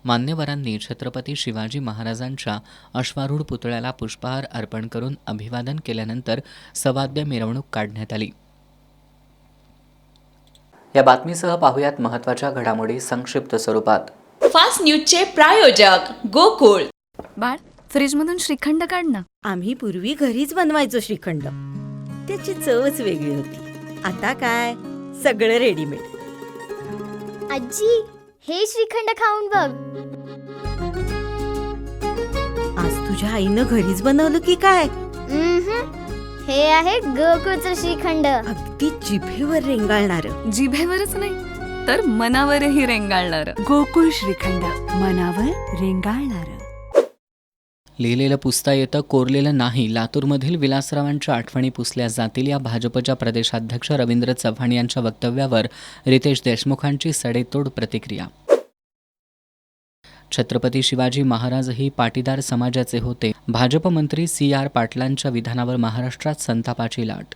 S2: मान्यवरांनी छत्रपती शिवाजी महाराजांच्या अश्वारूढ पुतळ्याला पुष्पहार अर्पण करून अभिवादन केल्यानंतर सवाद्य मिरवणूक काढण्यात आली.
S1: या बातमीसह पाहुयात महत्त्वाच्या घडामोडी संक्षिप्त स्वरूपात.
S7: फास्ट न्यूजचे प्रायोजक गोकुळ.
S8: बाळ, फ्रीजमधून श्रीखंड काढ ना.
S9: आम्ही पूर्वी घरीच बनवायचो श्रीखंड, त्याची चवच वेगळी होती. आता काय सगळं रेडीमेड.
S10: आजी, हे श्रीखंड खाऊन बघ.
S9: आज तुझ्या आईनं घरीच बनवलं की काय?
S10: हे आहे गोकुळचं श्रीखंड.
S9: अगदी जिभेवर रेंगाळणार.
S8: जिभेवरच नाही तर मनावरही रेंगाळणार. गोकुळ श्रीखंड, मनावर रेंगाळणार.
S2: लिहिलेलं पुसता येतं, कोरलेलं नाही. लातूरमधील विलासरावांच्या आठवणी पुसल्या जातील या भाजपच्या प्रदेशाध्यक्ष रवींद्र चव्हाण यांच्या वक्तव्यावर रितेश देशमुखांची सडेतोड प्रतिक्रिया. छत्रपती शिवाजी महाराजही पाटीदार समाजाचे होते. भाजप मंत्री CR पाटलांच्या विधानावर महाराष्ट्रात संतापाची लाट.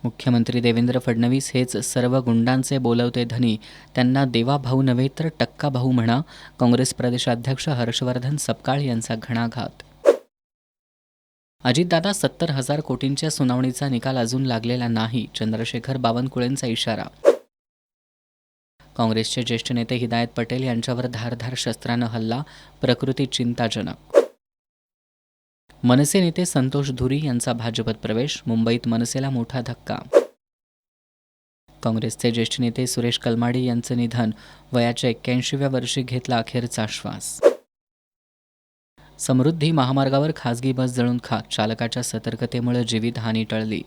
S2: मुख्यमंत्री देवेंद्र फडणवीस हेच सर्व गुंडांचे बोलवते धनी, त्यांना देवा भाऊ नव्हे तर टक्का भाऊ म्हणा. काँग्रेस प्रदेशाध्यक्ष हर्षवर्धन सपकाळ यांचा घणाघात. अजितदादा 70,000 कोटींच्या सुनावणीचा निकाल अजून लागलेला नाही, चंद्रशेखर बावनकुळेंचा इशारा. काँग्रेसचे ज्येष्ठ नेते हिदायत पटेल यांच्यावर धारधार शस्त्रानं हल्ला, प्रकृती चिंताजनक. मनसे नेते संतोष धुरी यांचा भाजपत प्रवेश, मुंबईत मनसेला मोठा धक्का. काँग्रेसचे ज्येष्ठ नेते सुरेश कलमाडी यांचं निधन, वयाच्या 81व्या वर्षी घेतला अखेरचा श्वास. समृद्धी महामार्गावर खासगी बस जळून खाक, चालकाच्या सतर्कतेमुळे जीवितहानी टळली.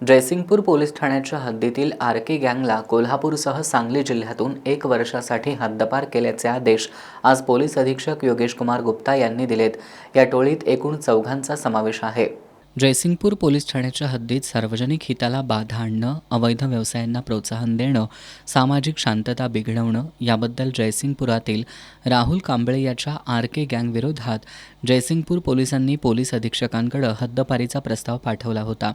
S1: जयसिंगपूर पोलीस ठाण्याच्या हद्दीतील RK गँगला कोल्हापूरसह सांगली जिल्ह्यातून 1 वर्षासाठी हद्दपार केल्याचे आदेश आज पोलीस अधीक्षक योगेश कुमार गुप्ता यांनी दिलेत. या टोळीत एकूण 4 समावेश आहे.
S2: जयसिंगपूर पोलीस ठाण्याच्या हद्दीत सार्वजनिक हिताला बाधा आणणं, अवैध व्यवसायांना प्रोत्साहन देणं, सामाजिक शांतता बिघडवणं याबद्दल जयसिंगपुरातील राहुल कांबळे याच्या RK गँगविरोधात जयसिंगपूर पोलिसांनी पोलीस अधीक्षकांकडे हद्दपारीचा प्रस्ताव पाठवला होता.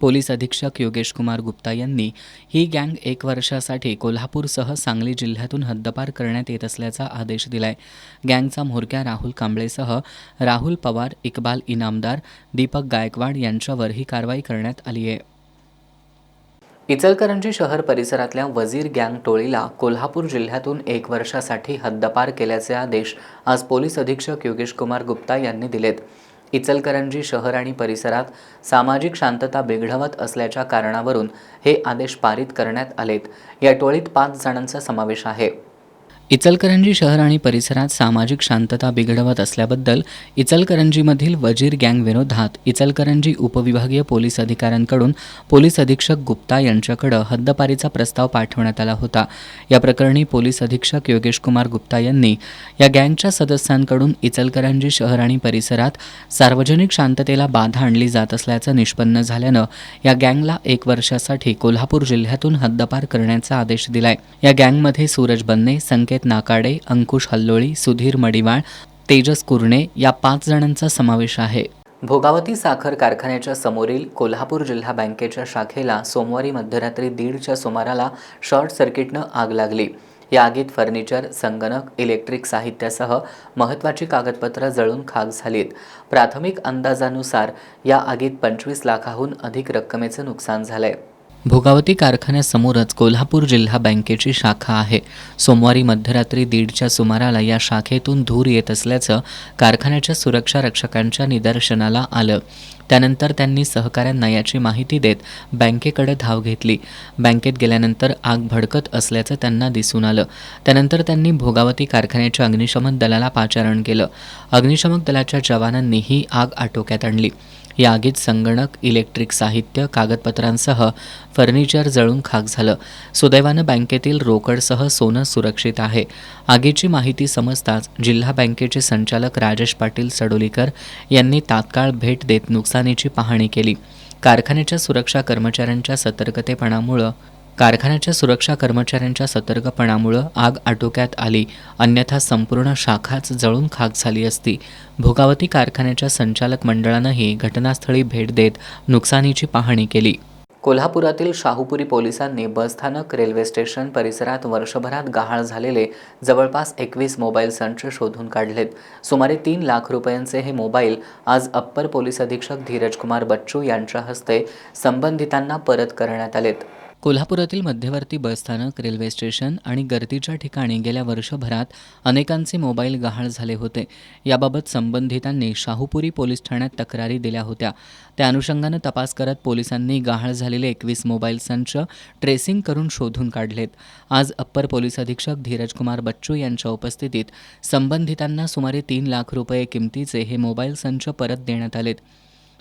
S2: पोलीस अधीक्षक योगेश कुमार गुप्ता यांनी ही गँग 1 वर्षासाठी कोल्हापूरसह सांगली जिल्ह्यातून हद्दपार करण्यात येत असल्याचा आदेश दिलाय. गँगचा म्होरक्या राहुल कांबळेसह राहुल पवार, इक्बाल इनामदार, दीपक गायकवाड यांच्यावर ही कारवाई करण्यात आली आहे.
S1: इचलकरंजी शहर परिसरातल्या वजीर गँग टोळीला कोल्हापूर जिल्ह्यातून 1 वर्षासाठी हद्दपार केल्याचे आदेश आज पोलीस अधीक्षक योगेश कुमार गुप्ता यांनी दिलेत. इचलकरंजी शहर आणि परिसरात सामाजिक शांतता बिघडवत असल्याच्या कारणावरून हे आदेश पारित करण्यात आलेत. या टोळीत 5 जणांचा समावेश आहे.
S2: इचलकरंजी शहर आणि परिसरात सामाजिक शांतता बिघडवत असल्याबद्दल इचलकरंजीमधील वजीर गँग विरोधात इचलकरंजी उपविभागीय पोलीस अधिकाऱ्यांकडून पोलीस अधीक्षक गुप्ता यांच्याकडे हद्दपारीचा प्रस्ताव पाठवण्यात आला होता. या प्रकरणी पोलीस अधीक्षक योगेश कुमार गुप्ता यांनी या गँगच्या सदस्यांकडून इचलकरंजी शहर आणि परिसरात सार्वजनिक शांततेला बाधा आणली जात असल्याचं निष्पन्न झाल्यानं या गँगला 1 वर्षासाठी कोल्हापूर जिल्ह्यातून हद्दपार करण्याचा आदेश दिलाय. या गँगमध्ये सूरज बन्ने, संकेत नाकाडे, अंकुश हल्लोळी, सुधीर मडिवाळ, तेजस कुरणे या 5 जणांचा समावेश आहे.
S1: भोगावती साखर कारखान्याच्या समोरील कोल्हापूर जिल्हा बँकेच्या शाखेला सोमवारी मध्यरात्री 1:30च्या सुमाराला शॉर्ट सर्किटनं आग लागली. या आगीत फर्निचर, संगणक, इलेक्ट्रिक साहित्यासह महत्त्वाची कागदपत्रं जळून खाक झालीत. प्राथमिक अंदाजानुसार या आगीत 25 लाखाहून अधिक रक्कमेचं नुकसान झालंय.
S2: भोगावती कारखान्यासमोरच कोल्हापूर जिल्हा बँकेची शाखा आहे. सोमवारी मध्यरात्री 1:30च्या सुमाराला या शाखेतून धूर येत असल्याचं कारखान्याच्या सुरक्षा रक्षकांच्या निदर्शनाला आलं. त्यानंतर त्यांनी सहकाऱ्यांना याची माहिती देत बँकेकडे धाव घेतली. बँकेत गेल्यानंतर आग भडकत असल्याचं त्यांना दिसून आलं. त्यानंतर त्यांनी भोगावती कारखान्याच्या अग्निशमन दलाला पाचारण केलं. अग्निशमन दलाच्या जवानांनी ही आग आटोक्यात आणली. या आगीत संगणक, इलेक्ट्रिक साहित्य, कागदपत्रांसह फर्निचर जळून खाक झालं. सुदैवानं बँकेतील रोकडसह सोनं सुरक्षित आहे. आगीची माहिती समजताच जिल्हा बँकेचे संचालक राजेश पाटील सडोलीकर यांनी तात्काळ भेट देत नुकसानीची पाहणी केली. कारखान्याच्या सुरक्षा कर्मचाऱ्यांच्या आग आटोक्यात आली, अन्यथा संपूर्ण शाखाच जळून खाक झाली असती. भोगावती कारखान्याच्या संचालक मंडळानंही घटनास्थळी भेट देत नुकसानीची पाहणी केली.
S1: कोल्हापुरातील शाहूपुरी पोलिसांनी बसस्थानक, रेल्वे स्टेशन परिसरात वर्षभरात गहाळ झालेले जवळपास 21 मोबाईल संच शोधून काढलेत. सुमारे 3 लाख रुपयांचे हे मोबाईल आज अप्पर पोलीस अधीक्षक धीरज कुमार बच्चू यांच्या हस्ते संबंधितांना परत करण्यात आलेत.
S2: कोल्हापुरातील मध्यवर्ती बसस्थानक, रेल्वे स्टेशन आणि गर्दीच्या ठिकाणी गेल्या वर्षभरात अनेकांचे मोबाईल गहाळ झाले होते. याबाबत संबंधितांनी शाहूपुरी पोलीस ठाण्यात तक्रारी दिल्या होत्या. त्या अनुषंगानं तपास करत पोलिसांनी गहाळ झालेले 21 मोबाईल संच ट्रेसिंग करून शोधून काढलेत. आज अप्पर पोलीस अधीक्षक धीरज कुमार बच्चू यांच्या उपस्थितीत संबंधितांना सुमारे 3 लाख रुपये किमतीचे हे मोबाईल संच परत देण्यात आलेत.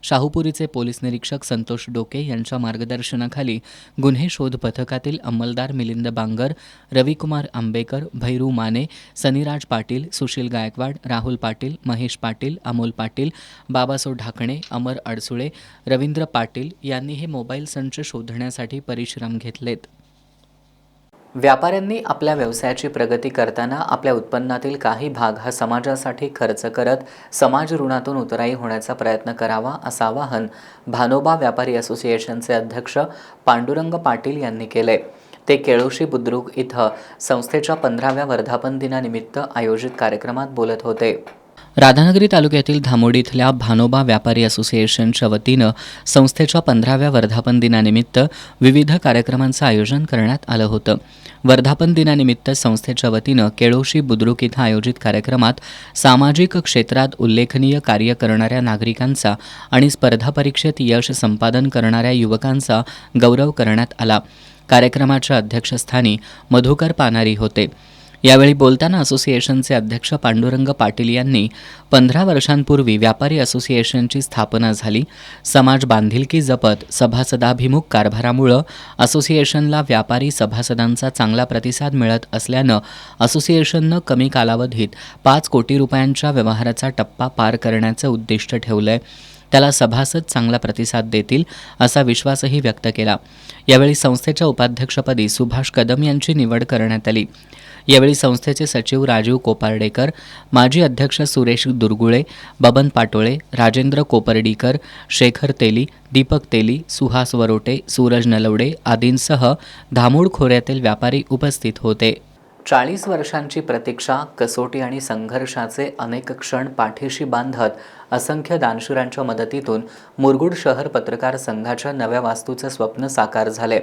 S2: शाहूपुरीचे पोलीस निरीक्षक संतोष डोके यांच्या मार्गदर्शनाखाली गुन्हे शोध पथकातील अंमलदार मिलिंद बांगर, रविकुमार आंबेकर, भैरू माने, सनीराज पाटील, सुशील गायकवाड, राहुल पाटील, महेश पाटील, अमोल पाटील, बाबासो ढाकणे, अमर अडसुळे, रवींद्र पाटील यांनी हे मोबाईल संच शोधण्यासाठी परिश्रम घेतलेत.
S1: व्यापाऱ्यांनी आपल्या व्यवसायाची प्रगती करताना आपल्या उत्पन्नातील काही भाग हा समाजासाठी खर्च करत समाज ऋणातून उतराई होण्याचा प्रयत्न करावा, असं आवाहन भानोबा व्यापारी असोसिएशनचे अध्यक्ष पांडुरंग पाटील यांनी केले. ते केळोशी बुद्रुक इथं संस्थेच्या 15व्या वर्धापन दिनानिमित्त आयोजित कार्यक्रमात बोलत होते.
S2: राधानगरी तालुक्यातील धामोडी इथल्या भानोबा व्यापारी असोसिएशनच्या वतीनं संस्थेच्या 15व्या वर्धापन दिनानिमित्त विविध कार्यक्रमांचं आयोजन करण्यात आलं होतं. वर्धापन दिनानिमित्त संस्थेच्या वतीनं केळोशी बुद्रुक इथं आयोजित कार्यक्रमात सामाजिक क्षेत्रात उल्लेखनीय कार्य करणाऱ्या नागरिकांचा आणि स्पर्धा परीक्षेत यश संपादन करणाऱ्या युवकांचा गौरव करण्यात आला. कार्यक्रमाच्या अध्यक्षस्थानी मधुकर पानारी होते. यावेळी बोलताना असोसिएशनचे अध्यक्ष पांडुरंग पाटील यांनी 15 वर्षांपूर्वी व्यापारी असोसिएशनची स्थापना झाली. समाज बांधिलकी जपत सभासदाभिमुख कारभारामुळं असोसिएशनला व्यापारी सभासदांचा चांगला प्रतिसाद मिळत असल्यानं असोसिएशननं कमी कालावधीत 5 कोटी रुपयांच्या व्यवहाराचा टप्पा पार करण्याचं उद्दिष्ट ठेवलंय. त्याला सभासद चांगला प्रतिसाद देतील असा विश्वासही व्यक्त केला. यावेळी संस्थेच्या उपाध्यक्षपदी सुभाष कदम यांची निवड करण्यात आली. यावेळी संस्थेचे सचिव राजीव कोपार्डेकर, माजी अध्यक्ष सुरेश दुर्गुळे, बबन पाटोळे, राजेंद्र कोपर्डीकर, शेखर तेली, दीपक तेली, सुहास वरोटे, सूरज नलवडे आदींसह धामोड खोऱ्यातील व्यापारी उपस्थित होते.
S1: 40 वर्षांची प्रतीक्षा, कसोटी आणि संघर्षाचे अनेक क्षण पाठीशी बांधत असंख्य दानशूरांच्या मदतीतून मुरगुड शहर पत्रकार संघाच्या नव्या वास्तूचं स्वप्न साकार झाले.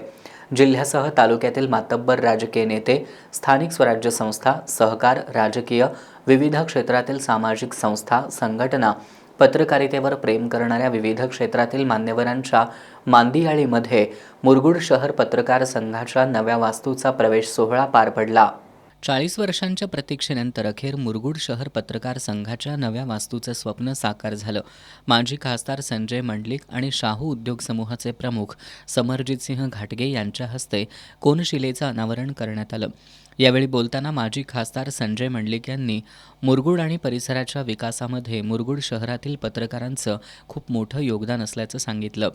S1: जिल्ह्यासह तालुक्यातील मातब्बर राजकीय नेते, स्थानिक स्वराज्य संस्था, सहकार, राजकीय, विविध क्षेत्रातील सामाजिक संस्था, संघटना, पत्रकारितेवर प्रेम करणाऱ्या विविध क्षेत्रातील मान्यवरांच्या मांदियाळीमध्ये मुरगुड शहर पत्रकार संघाच्या नव्या वास्तूचा प्रवेश सोहळा पार पडला.
S2: 40 वर्षांच्या प्रतीक्षेनंतर अखेर मुरगुड शहर पत्रकार संघाच्या नव्या वास्तूचं स्वप्न साकार झालं. माजी खासदार संजय मंडलिक आणि शाहू उद्योग समूहाचे प्रमुख समरजितसिंह घाटगे यांच्या हस्ते कोनशिलेचं अनावरण करण्यात आलं. यावेळी बोलताना माजी खासदार संजय मंडलिक यांनी मुरगुड आणि परिसराच्या विकासामध्ये मुरगुड शहरातील पत्रकारांचं खूप मोठं योगदान असल्याचं सांगितलं.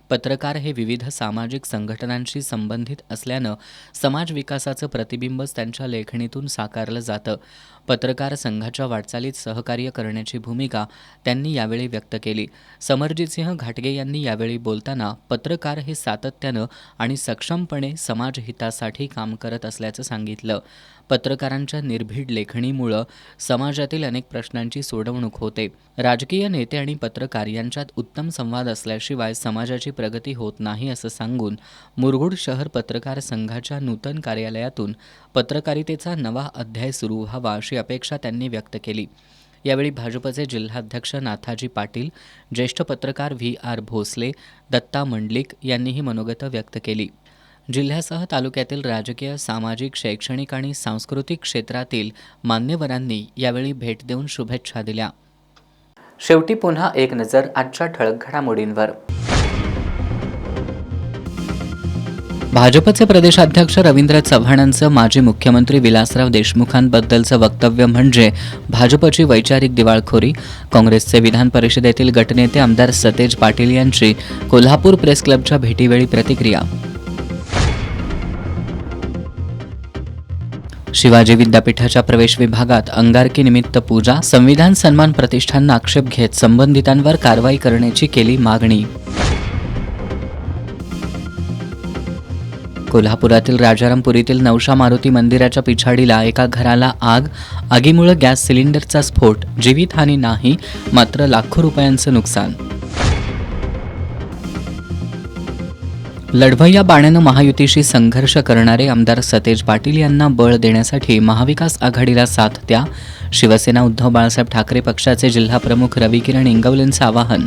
S2: पत्रकार हे विविध सामाजिक संघटनांशी संबंधित असल्यानं समाज विकासाचं प्रतिबिंबच त्यांच्या लेखणीतून साकारलं जातं. पत्रकार संघाच्या वाटचालीत सहकार्य करण्याची भूमिका त्यांनी यावेळी व्यक्त केली. समरजितसिंह घाटगे यांनी यावेळी बोलताना पत्रकार हे सातत्यानं आणि सक्षमपणे समाजहितासाठी काम करत असल्याचं सांगितलं. पत्रकारांच्या निर्भीड लेखणीमुळं समाजातील अनेक प्रश्नांची सोडवणूक होते. राजकीय नेते आणि पत्रकार यांच्यात उत्तम संवाद असल्याशिवाय समाजाची प्रगती होत नाही असं सांगून मुरगुड शहर पत्रकार संघाच्या नूतन कार्यालयातून पत्रकारितेचा नवा अध्याय सुरू व्हावा अशी अपेक्षा त्यांनी व्यक्त केली. यावेळी भाजपचे जिल्हाध्यक्ष नाथाजी पाटील, ज्येष्ठ पत्रकार व्ही.आर. भोसले, दत्ता मंडलिक यांनीही मनोगत व्यक्त केली. जिल्ह्यासह तालुक्यातील राजकीय, सामाजिक, शैक्षणिक आणि सांस्कृतिक क्षेत्रातील मान्यवरांनी यावेळी भेट देऊन शुभेच्छा दिल्या.
S1: शेवटी पुन्हा एक नजर आजच्या ठळक घडामोडींवर.
S2: भाजपचे प्रदेशाध्यक्ष रवींद्र चव्हाणांचं माजी मुख्यमंत्री विलासराव देशमुखांबद्दलचं वक्तव्य म्हणजे भाजपची वैचारिक दिवाळखोरी. काँग्रेसचे विधान परिषदेतील गटनेते आमदार सतेज पाटील यांची कोल्हापूर प्रेस क्लबच्या भेटीवेळी प्रतिक्रिया. शिवाजी विद्यापीठाच्या प्रवेश विभागात अंगारकीनिमित्त पूजा. संविधान सन्मान प्रतिष्ठाननं आक्षेप घेत संबंधितांवर कारवाई करण्याची केली मागणी. कोल्हापुरातील राजारामपुरीतील नवशा मारुती मंदिराच्या पिछाडीला एका घराला आग. आगीमुळे गॅस सिलेंडरचा स्फोट. जीवितहानी नाही, मात्र लाखो रुपयांचं नुकसान. लढवय्या बाण्यानं महायुतीशी संघर्ष करणारे आमदार सतेज पाटील यांना बळ देण्यासाठी महाविकास आघाडीला साथ द्या. शिवसेना उद्धव बाळासाहेब ठाकरे पक्षाचे जिल्हाप्रमुख रविकिरण इंगवलेंचं आवाहन.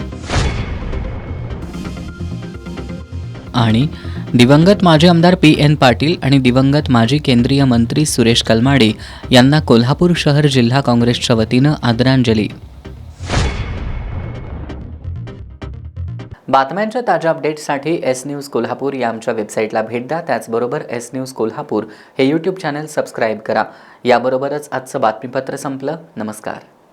S2: आणि दिवंगत माजी आमदार P.N. पाटील आणि दिवंगत माजी केंद्रीय मंत्री सुरेश कलमाडी यांना कोल्हापूर शहर जिल्हा काँग्रेसच्या वतीनं आदरांजली.
S1: बातम्यांच्या ताज्या अपडेट्ससाठी एस न्यूज कोल्हापूर या आमच्या वेबसाईटला भेट द्या. त्याचबरोबर एस न्यूज कोल्हापूर हे यूट्यूब चॅनल सबस्क्राईब करा. याबरोबरच आजचं बातमीपत्र संपलं. नमस्कार.